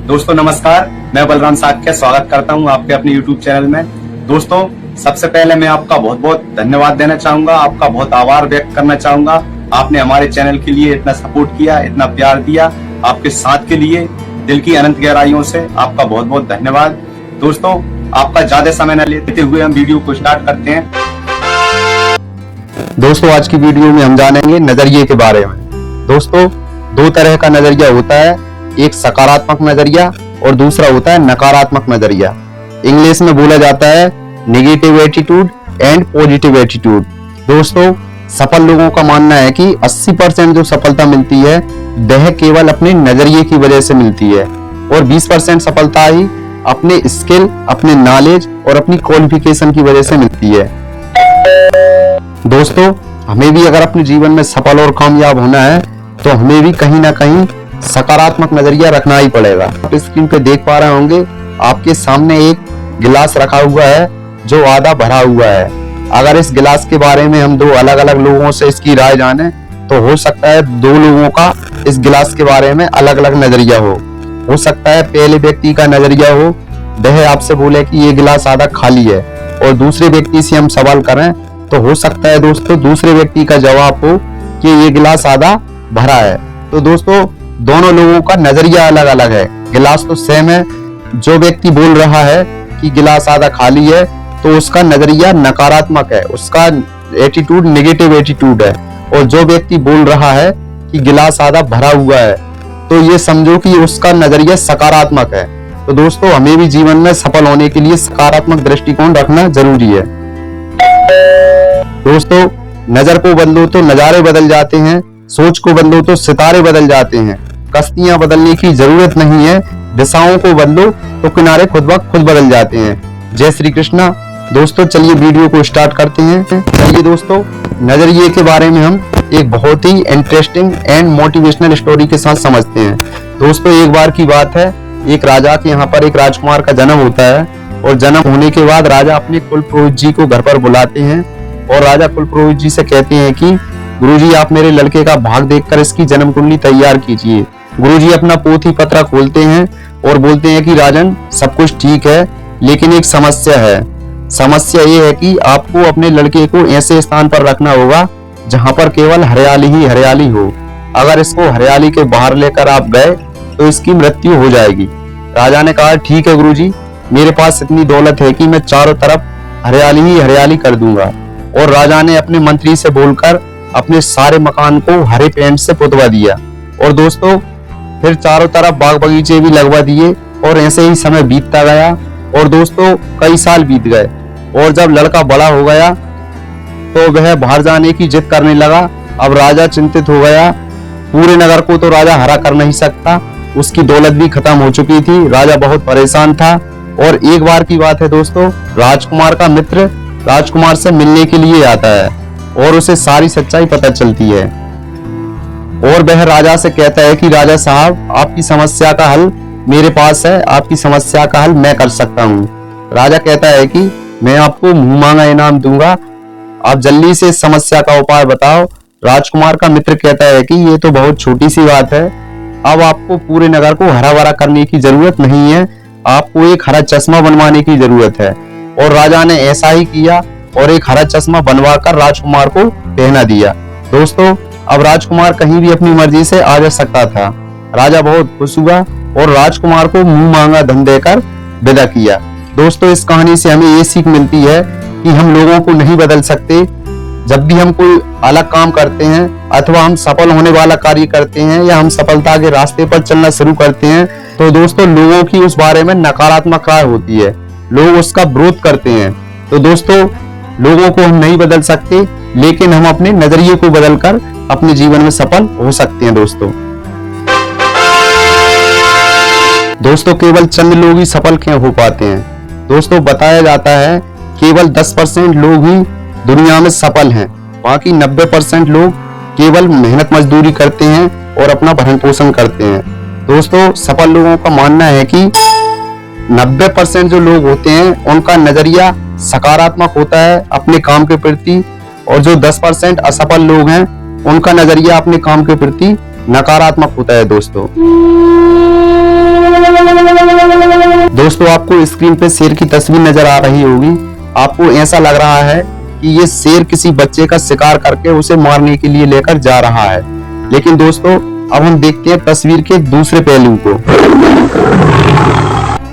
दोस्तों नमस्कार, मैं बलराम साख्या स्वागत करता हूं आपके अपने YouTube चैनल में। दोस्तों सबसे पहले मैं आपका बहुत बहुत धन्यवाद देना चाहूंगा, आपका बहुत आभार व्यक्त करना चाहूंगा। आपने हमारे चैनल के लिए इतना सपोर्ट किया, इतना प्यार दिया, आपके साथ के लिए दिल की अनंत गहराइयों से आपका बहुत बहुत धन्यवाद। दोस्तों आपका ज्यादा समय न लेते हुए हम वीडियो को स्टार्ट करते हैं। दोस्तों आज की वीडियो में हम जानेंगे नजरिए के बारे में। दोस्तों दो तरह का नजरिया होता है, एक सकारात्मक नजरिया और दूसरा होता है नकारात्मक नजरिया। इंग्लिश में बोला जाता है negative attitude and positive attitude. दोस्तों सफल लोगों का मानना है कि 80% जो सफलता मिलती है वह केवल अपने नजरिए की वजह से मिलती है और 20% सफलता ही अपने स्किल, अपने नॉलेज और अपनी क्वालिफिकेशन की वजह से मिलती है। दोस्तों हमें भी अगर अपने जीवन में सफल और कामयाब होना है तो हमें भी कहीं ना कहीं सकारात्मक नजरिया रखना ही पड़ेगा। आप स्क्रीन पे देख पा रहे होंगे, आपके सामने एक गिलास रखा हुआ है जो आधा भरा हुआ है। अगर इस गिलास के बारे में हम दो अलग अलग लोगों से इसकी राय जाने तो हो सकता है दो लोगों का इस गिलास के बारे में अलग अलग नजरिया हो सकता है पहले व्यक्ति का नजरिया हो, वह आपसे बोले कि ये गिलास आधा खाली है, और दूसरे व्यक्ति से हम सवाल करें तो हो सकता है दोस्तों दूसरे व्यक्ति का जवाब हो कि ये गिलास आधा भरा है। तो दोस्तों दोनों लोगों का नजरिया अलग अलग है, गिलास तो सेम है। जो व्यक्ति बोल रहा है कि गिलास आधा खाली है तो उसका नजरिया नकारात्मक है, उसका एटीट्यूड नेगेटिव एटीट्यूड है, और जो व्यक्ति बोल रहा है कि गिलास आधा भरा हुआ है तो ये समझो कि उसका नजरिया सकारात्मक है। तो दोस्तों हमें भी जीवन में सफल होने के लिए सकारात्मक दृष्टिकोण रखना जरूरी है। दोस्तों नजर को बदलो तो नजारे बदल जाते हैं, सोच को बदलो तो सितारे बदल जाते हैं। कश्तियां बदलने की जरूरत नहीं है, दिशाओं को बदलो तो किनारे खुद ब खुद बदल जाते हैं। जय श्री कृष्णा। दोस्तों चलिए वीडियो को स्टार्ट करते हैं। चलिए दोस्तों नजरिए के बारे में हम एक बहुत ही इंटरेस्टिंग एंड मोटिवेशनल स्टोरी के साथ समझते हैं। दोस्तों एक बार की बात है, एक राजा के यहाँ पर एक राजकुमार का जन्म होता है, और जन्म होने के बाद राजा अपने कुल पुरोहित जी को घर पर बुलाते हैं और राजा कुल पुरोहित जी से कहते हैं कि गुरुजी आप मेरे लड़के का भाग देखकर इसकी जन्म कुंडली तैयार कीजिए। गुरुजी अपना पोथी पत्र खोलते हैं और बोलते हैं कि राजन सब कुछ ठीक है, लेकिन एक समस्या है। समस्या ये है कि आपको अपने लड़के को ऐसे स्थान पर रखना होगा जहां पर केवल हरियाली ही हरियाली हो। अगर इसको हरियाली के बाहर लेकर आप गए तो इसकी मृत्यु हो जाएगी। राजा ने कहा ठीक है गुरुजी, मेरे पास इतनी दौलत है कि मैं चारों तरफ हरियाली ही हरियाली कर दूंगा। और राजा ने अपने मंत्री से बोलकर अपने सारे मकान को हरे पेंट से पुतवा दिया, और दोस्तों फिर चारों तरफ बाग बगीचे भी लगवा दिए, और ऐसे ही समय बीतता गया। और दोस्तों कई साल बीत गए, और जब लड़का बड़ा हो गया तो वह बाहर जाने की जिद करने लगा। अब राजा चिंतित हो गया, पूरे नगर को तो राजा हरा कर नहीं सकता, उसकी दौलत भी खत्म हो चुकी थी। राजा बहुत परेशान था, और एक बार की बात है दोस्तों, राजकुमार का मित्र राजकुमार से मिलने के लिए आता है और उसे सारी सच्चाई पता चलती है, और वह राजा से कहता है कि राजा साहब आपकी समस्या का हल मेरे पास है, आपकी समस्या का हल मैं कर सकता हूँ। राजा कहता है कि मैं आपको मुंह मांगा इनाम दूंगा, आप जल्दी से इस समस्या का उपाय बताओ। राजकुमार का मित्र कहता है कि ये तो बहुत छोटी सी बात है, अब आपको पूरे नगर को हरा भरा करने की जरूरत नहीं है, आपको एक हरा चश्मा बनवाने की जरूरत है। और राजा ने ऐसा ही किया और एक हरा चश्मा बनवाकर राजकुमार को पहना दिया। दोस्तों अब राजकुमार कहीं भी अपनी मर्जी से आ जा सकता था। राजा बहुत खुश हुआ और राजकुमार को मुंह मांगा धन देकर विदा किया। दोस्तों इस कहानी से हमें ये सीख मिलती है कि हम लोगों को नहीं बदल सकते। जब भी हम कोई अलग काम करते हैं अथवा हम सफल होने वाला कार्य करते हैं या हम सफलता के रास्ते पर चलना शुरू करते हैं तो दोस्तों लोगों की उस बारे में नकारात्मक राय होती है, लोग उसका विरोध करते हैं। तो दोस्तों लोगों को हम नहीं बदल सकते, लेकिन हम अपने नजरिए को बदलकर अपने जीवन में सफल हो सकते हैं। दोस्तों केवल चंद लोग ही सफल क्यों हो पाते हैं? दोस्तों बताया जाता है केवल 10% लोग ही दुनिया में सफल हैं, बाकी 90% लोग केवल मेहनत मजदूरी करते हैं और अपना भरण पोषण करते हैं। दोस्तों सफल लोगों का मानना है कि 90% जो लोग होते हैं उनका नजरिया सकारात्मक होता है अपने काम के प्रति, और जो 10% असफल लोग हैं उनका नजरिया अपने काम के प्रति नकारात्मक होता है। दोस्तों दोस्तों आपको स्क्रीन पे शेर की तस्वीर नजर आ रही होगी। आपको ऐसा लग रहा है कि ये शेर किसी बच्चे का शिकार करके उसे मारने के लिए लेकर जा रहा है, लेकिन दोस्तों अब हम देखते हैं तस्वीर के दूसरे पहलू को।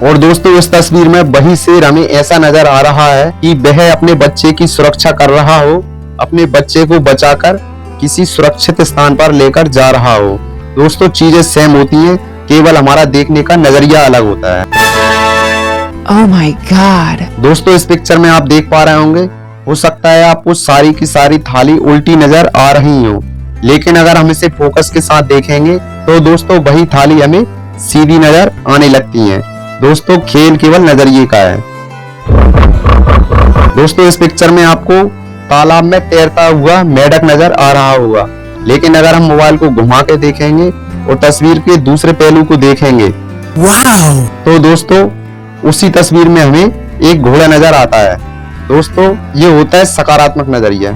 और दोस्तों इस तस्वीर में वही शेर हमें ऐसा नजर आ रहा है कि वह अपने बच्चे की सुरक्षा कर रहा हो, अपने बच्चे को बचाकर किसी सुरक्षित स्थान पर लेकर जा रहा हो। दोस्तों चीजें सेम होती हैं, केवल हमारा देखने का नजरिया अलग होता है। Oh my God! दोस्तों इस पिक्चर में आप देख पा रहे होंगे, हो सकता है आपको सारी की सारी थाली उल्टी नजर आ रही हो, लेकिन अगर हम इसे फोकस के साथ देखेंगे तो दोस्तों वही थाली हमें सीधी नजर आने लगती है। दोस्तों खेल केवल नजरिए का है। दोस्तों इस पिक्चर में आपको तालाब में तैरता हुआ मेढक नजर आ रहा होगा, लेकिन अगर हम मोबाइल को घुमा के देखेंगे और तस्वीर के दूसरे पहलू को देखेंगे तो दोस्तों उसी तस्वीर में हमें एक घोड़ा नजर आता है। दोस्तों ये होता है सकारात्मक नजरिया।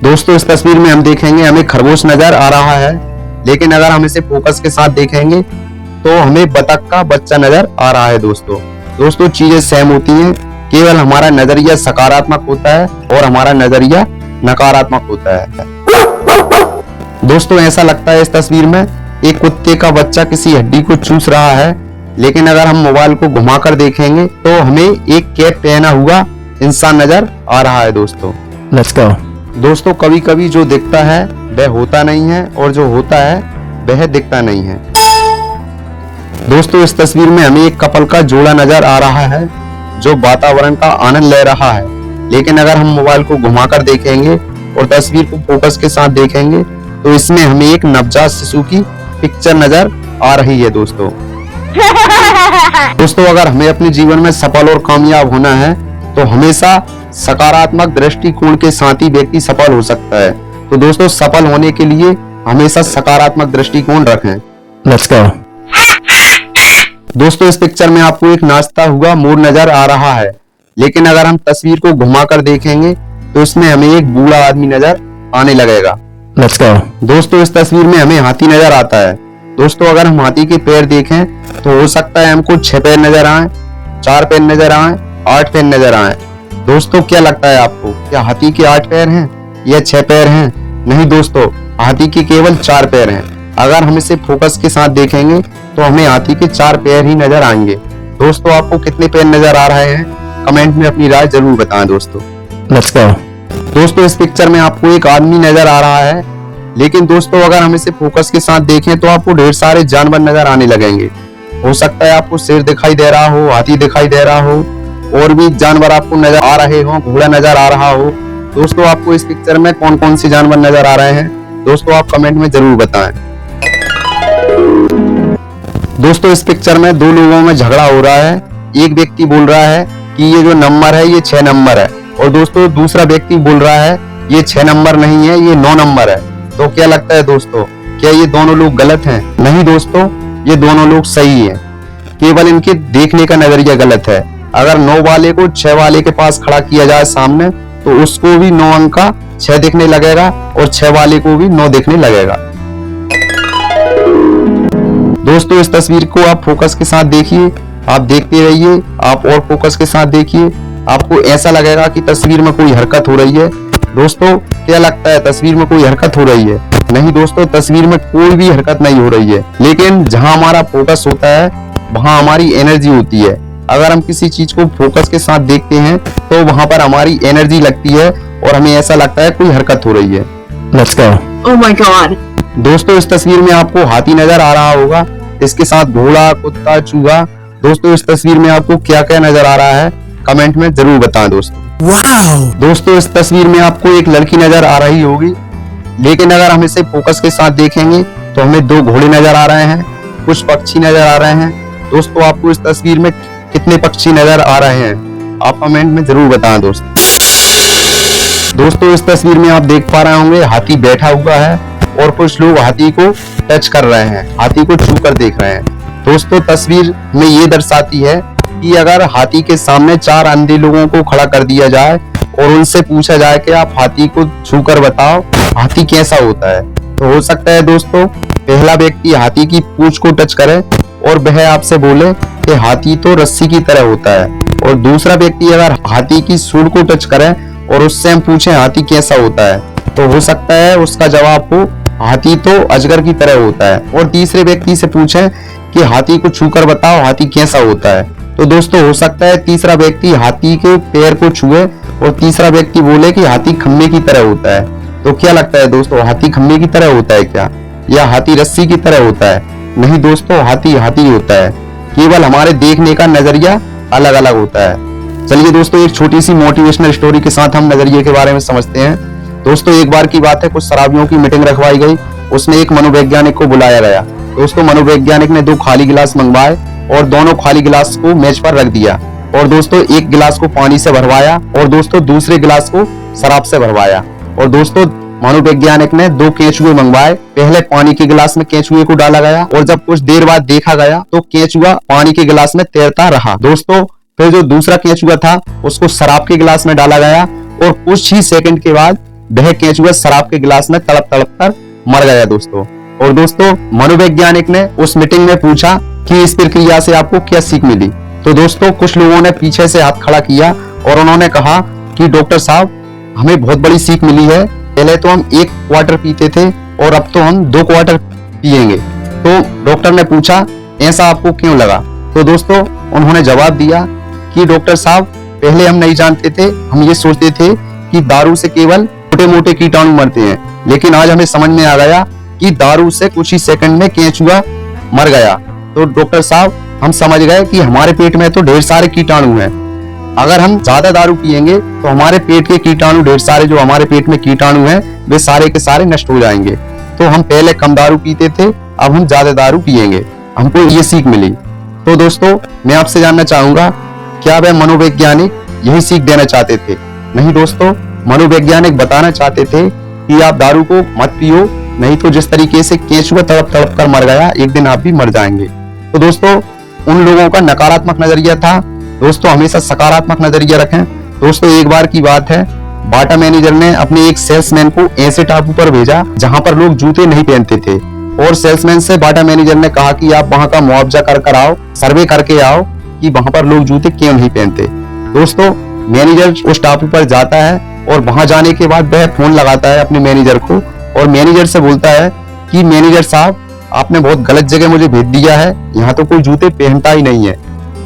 दोस्तों इस तस्वीर में हम देखेंगे हमें खरगोश नजर आ रहा है, लेकिन अगर हम इसे फोकस के साथ देखेंगे तो हमें बतख का बच्चा नजर आ रहा है। दोस्तों चीजें सेम होती हैं, केवल हमारा नजरिया सकारात्मक होता है और हमारा नजरिया नकारात्मक होता है। दोस्तों ऐसा लगता है इस तस्वीर में एक कुत्ते का बच्चा किसी हड्डी को चूस रहा है, लेकिन अगर हम मोबाइल को घुमाकर देखेंगे तो हमें एक कैप पहना हुआ इंसान नजर आ रहा है। दोस्तों कभी कभी जो दिखता है वह होता नहीं है और जो होता है वह दिखता नहीं है। दोस्तों इस तस्वीर में हमें एक कपल का जोड़ा नजर आ रहा है जो वातावरण का आनंद ले रहा है, लेकिन अगर हम मोबाइल को घुमाकर देखेंगे और तस्वीर को फोकस के साथ देखेंगे तो इसमें हमें एक नवजात शिशु की पिक्चर नजर आ रही है। दोस्तों अगर हमें अपने जीवन में सफल और कामयाब होना है तो हमेशा सकारात्मक दृष्टिकोण के साथ ही व्यक्ति सफल हो सकता है। तो दोस्तों सफल होने के लिए हमेशा सकारात्मक दृष्टिकोण रखें। दोस्तों इस पिक्चर में आपको एक नाचता हुआ मोर नजर आ रहा है, लेकिन अगर हम तस्वीर को घुमाकर देखेंगे तो इसमें हमें एक बूढ़ा आदमी नजर आने लगेगा। दोस्तों इस तस्वीर में हमें हाथी नजर आता है। दोस्तों अगर हम हाथी के पैर देखें तो हो सकता है हमको 6 पैर नजर आए, 4 पैर नजर आए, 8 पैर नजर आए। दोस्तों क्या लगता है आपको, क्या हाथी के 8 पैर हैं या 6 पैर हैं? नहीं दोस्तों, हाथी के केवल 4 पैर हैं। अगर हम इसे फोकस के साथ देखेंगे तो हमें हाथी के 4 पैर ही नजर आएंगे। दोस्तों आपको कितने पैर नजर आ रहे हैं, कमेंट में अपनी राय जरूर बताएं। दोस्तों इस पिक्चर में आपको एक आदमी नजर आ रहा है, लेकिन दोस्तों अगर हम इसे फोकस के साथ देखें तो आपको ढेर सारे जानवर नजर आने लगेंगे। हो सकता है आपको शेर दिखाई दे रहा हो, हाथी दिखाई दे रहा हो, और भी जानवर आपको नजर आ रहे हो, घोड़ा नजर आ रहा हो। दोस्तों आपको इस पिक्चर में कौन कौन से जानवर नजर आ रहे हैं, दोस्तों आप कमेंट में जरूर बताएं। दोस्तों इस पिक्चर में 2 लोगों में झगड़ा हो रहा है। एक व्यक्ति बोल रहा है कि ये जो नंबर है ये 6 नंबर है, और दोस्तों दूसरा व्यक्ति बोल रहा है ये 6 नंबर नहीं है, ये 9 नंबर है। तो क्या लगता है दोस्तों, क्या ये दोनों लोग गलत हैं? नहीं दोस्तों, ये दोनों लोग सही हैं, केवल इनके देखने का नजरिया गलत है। अगर 9 वाले को 6 वाले के पास खड़ा किया जाए सामने तो उसको भी 9 अंक का 6 दिखने लगेगा और 6 वाले को भी 9 दिखने लगेगा। दोस्तों इस तस्वीर को आप फोकस के साथ देखिए, आप देखते रहिए, आप और फोकस के साथ देखिए, आपको ऐसा लगेगा कि तस्वीर में कोई हरकत हो रही है। दोस्तों क्या लगता है, तस्वीर में कोई हरकत हो रही है? नहीं दोस्तों, तस्वीर में कोई भी हरकत नहीं हो रही है, लेकिन जहां हमारा फोकस होता है वहां हमारी एनर्जी होती है। अगर हम किसी चीज को फोकस के साथ देखते हैं तो वहां पर हमारी एनर्जी लगती है और हमें ऐसा लगता है कोई हरकत हो रही है। Oh my God! दोस्तों इस तस्वीर में आपको हाथी नजर आ रहा होगा, इसके साथ घोड़ा, कुत्ता, चूहा। दोस्तों इस तस्वीर में आपको क्या क्या नजर आ रहा है, कमेंट में जरूर बताएं दोस्तों। दोस्तों इस तस्वीर में आपको एक लड़की नजर आ रही होगी, लेकिन अगर हम इसे फोकस के साथ देखेंगे तो हमें 2 घोड़े नजर आ रहे हैं, कुछ पक्षी नजर आ रहे हैं। दोस्तों आपको इस तस्वीर में कितने पक्षी नजर आ रहे हैं, आप कमेंट में जरूर बताएं दोस्तों। दोस्तों इस तस्वीर में आप देख पा रहे होंगे हाथी बैठा हुआ है और कुछ लोग हाथी को टच कर रहे हैं, हाथी को छू कर देख रहे हैं। दोस्तों तस्वीर में ये दर्शाती है कि अगर हाथी के सामने 4 अंधे लोगों को खड़ा कर दिया जाए और उनसे पूछा जाए कि आप हाथी को छू कर बताओ हाथी कैसा होता है, तो हो सकता है दोस्तों पहला व्यक्ति हाथी की पूंछ को टच करे और वह आपसे बोले कि हाथी तो रस्सी की तरह होता है, और दूसरा व्यक्ति अगर हाथी की सूंड को टच करे और उससे हम पूछे हाथी कैसा होता है, तो हो सकता है उसका जवाब हो हाथी तो अजगर की तरह होता है। और तीसरे व्यक्ति से पूछे कि हाथी को छूकर बताओ हाथी कैसा होता है, तो दोस्तों हो सकता है तीसरा व्यक्ति हाथी के पैर को छुए और तीसरा व्यक्ति बोले कि हाथी खम्बे की तरह होता है। तो क्या लगता है दोस्तों, हाथी खम्बे की तरह होता है क्या, या हाथी रस्सी की तरह होता है? नहीं दोस्तों, हाथी हाथी होता है, केवल हमारे देखने का नजरिया अलग अलग होता है। चलिए दोस्तों, एक छोटी सी मोटिवेशनल स्टोरी के साथ हम नजरिए के बारे में समझते हैं। दोस्तों एक बार की बात है, कुछ शराबियों की मीटिंग रखवाई गई। उसमें एक मनोवैज्ञानिक को बुलाया गया। दोस्तों मनोवैज्ञानिक ने 2 खाली गिलास मंगवाए और दोनों खाली गिलास को मेज पर रख दिया, और दोस्तों एक गिलास को पानी से भरवाया और दोस्तों दूसरे गिलास को शराब से भरवाया। और दोस्तों मनोवैज्ञानिक ने 2 केंचुए मंगवाए। पहले पानी के गिलास में केंचुए को डाला गया और जब कुछ देर बाद देखा गया तो केंचुआ पानी के गिलास में तैरता रहा। दोस्तों फिर जो दूसरा केंचुआ था उसको शराब के गिलास में डाला गया और कुछ ही सेकंड के बाद वह केंचुआ शराब के गिलास में तड़प तड़प कर मर गया दोस्तों। और दोस्तों मनोवैज्ञानिक ने उस मीटिंग में पूछा कि इस प्रक्रिया से आपको क्या सीख मिली। तो दोस्तों कुछ लोगों ने पीछे से हाथ खड़ा किया और उन्होंने कहा कि डॉक्टर साहब हमें बहुत बड़ी सीख मिली है। पहले तो हम 1 क्वार्टर पीते थे और अब तो हम 2 क्वार्टर पिएंगे। तो डॉक्टर ने पूछा ऐसा आपको क्यों लगा? तो दोस्तों उन्होंने जवाब दिया कि डॉक्टर साहब पहले हम नहीं जानते थे, हम ये सोचते थे कि दारू से केवल छोटे मोटे कीटाणु मरते हैं, लेकिन आज हमें समझ में आ गया कि दारू से कुछ ही सेकंड में केंचुआ मर गया। तो डॉक्टर साहब हम समझ गए कि हमारे पेट में तो ढेर सारे कीटाणु हैं, अगर हम ज्यादा दारू पिएंगे तो हमारे पेट के कीटाणु ढेर सारे जो हमारे पेट में कीटाणु हैं वे सारे के सारे नष्ट हो जाएंगे। तो हम पहले कम दारू पीते थे, अब हम ज्यादा दारू पिएंगे, हमको ये सीख मिली। तो दोस्तों मैं आपसे जानना चाहूंगा क्या वह मनोवैज्ञानिक यही सीख देना चाहते थे? नहीं दोस्तों, मनोवैज्ञानिक बताना चाहते थे कि आप दारू को मत पियो, नहीं तो जिस तरीके से केंचुआ तड़प तड़प कर मर गया एक दिन आप भी मर जाएंगे। तो दोस्तों उन लोगों का नकारात्मक नजरिया था। दोस्तों हमेशा सकारात्मक नजरिया रखें। दोस्तों एक बार की बात है, बाटा मैनेजर ने अपने एक सेल्समैन को ऐसे टापू पर भेजा जहां पर लोग जूते नहीं पहनते थे, और सेल्समैन से बाटा मैनेजर ने कहा कि आप वहां का मुआवजा कर आओ, सर्वे करके आओ कि वहां पर लोग जूते क्यों नहीं पहनते। दोस्तों मैनेजर उस टापू पर जाता है और वहां जाने के बाद वह फोन लगाता है अपने मैनेजर को और मैनेजर से बोलता है कि मैनेजर साहब आपने बहुत गलत जगह मुझे भेज दिया है, यहाँ तो कोई जूते पहनता ही नहीं है,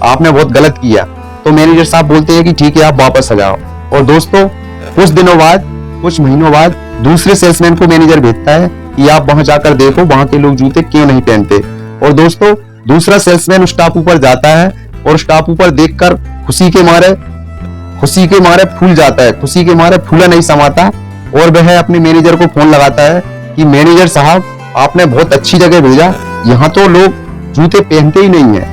आपने बहुत गलत किया। तो मैनेजर साहब बोलते हैं कि ठीक है आप वापस आ जाओ। और दोस्तों कुछ दिनों बाद, कुछ महीनों बाद दूसरे सेल्समैन को मैनेजर भेजता है कि आप वहां जाकर देखो वहां के लोग जूते क्यों नहीं पहनते। और दोस्तों दूसरा सेल्समैन उस टापू पर जाता है और उस टापू पर देखकर खुशी के मारे फूल जाता है, खुशी के मारे फूला नहीं समाता, और वह अपने मैनेजर को फोन लगाता है कि मैनेजर साहब आपने बहुत अच्छी जगह भेजा, यहाँ तो लोग जूते पहनते ही नहीं है,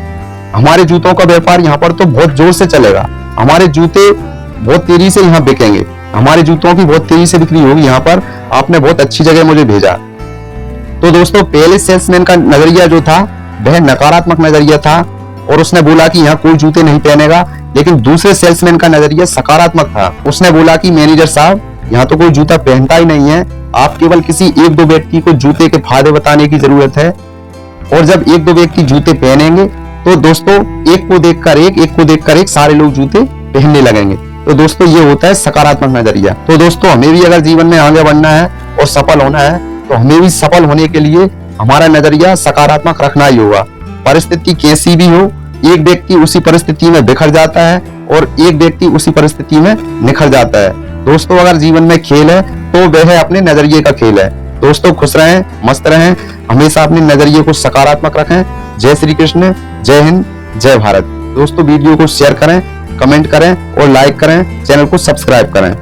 हमारे जूतों का व्यापार यहाँ पर तो बहुत जोर से चलेगा, हमारे जूते बहुत तेजी से यहाँ बिकेंगे, हमारे जूतों की बहुत तेजी से बिक्री होगी यहाँ पर, आपने बहुत अच्छी जगह मुझे भेजा। तो दोस्तों पहले सेल्समैन का नजरिया जो था वह नकारात्मक नजरिया था और उसने बोला कि यहाँ कोई जूते नहीं पहनेगा, लेकिन दूसरे सेल्समैन का नजरिया सकारात्मक था। उसने बोला कि मैनेजर साहब यहाँ तो कोई जूता पहनता ही नहीं है, आप केवल किसी 1-2 व्यक्ति को जूते के फायदे बताने की जरूरत है, और जब 1-2 व्यक्ति जूते पहनेंगे तो दोस्तों एक को देखकर एक सारे लोग जूते पहनने लगेंगे। तो दोस्तों ये होता है सकारात्मक नजरिया। तो दोस्तों हमें भी अगर जीवन में आगे बढ़ना है और सफल होना है तो हमें भी सफल होने के लिए हमारा नजरिया सकारात्मक रखना ही होगा। परिस्थिति कैसी भी हो, एक व्यक्ति उसी परिस्थिति में बिखर जाता है और एक व्यक्ति उसी परिस्थिति में निखर जाता है। दोस्तों अगर जीवन में खेल है तो वह अपने नजरिए का खेल है। दोस्तों खुश रहें, मस्त रहें, हमेशा अपने नजरिए को सकारात्मक रखें। जय श्री कृष्ण, जय हिंद, जय भारत। दोस्तों वीडियो को शेयर करें, कमेंट करें और लाइक करें, चैनल को सब्सक्राइब करें।